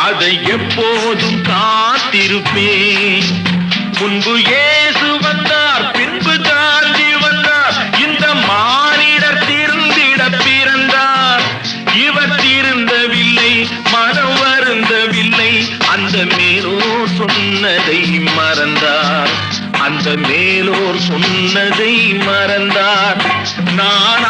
அதை எப்போதும் காத்திருப்பேன். முன்பு இயேசு வந்தார், பின்பு காந்தி வந்தார், இந்த மானிடர் திருந்திட பிறந்தார். இவர் திருந்தவில்லை, மனம் வருந்தவில்லை, அந்த மேலோர் சொன்னதை மறந்தார். அந்த மேலோர் சொன்னதை மறந்தார். நான்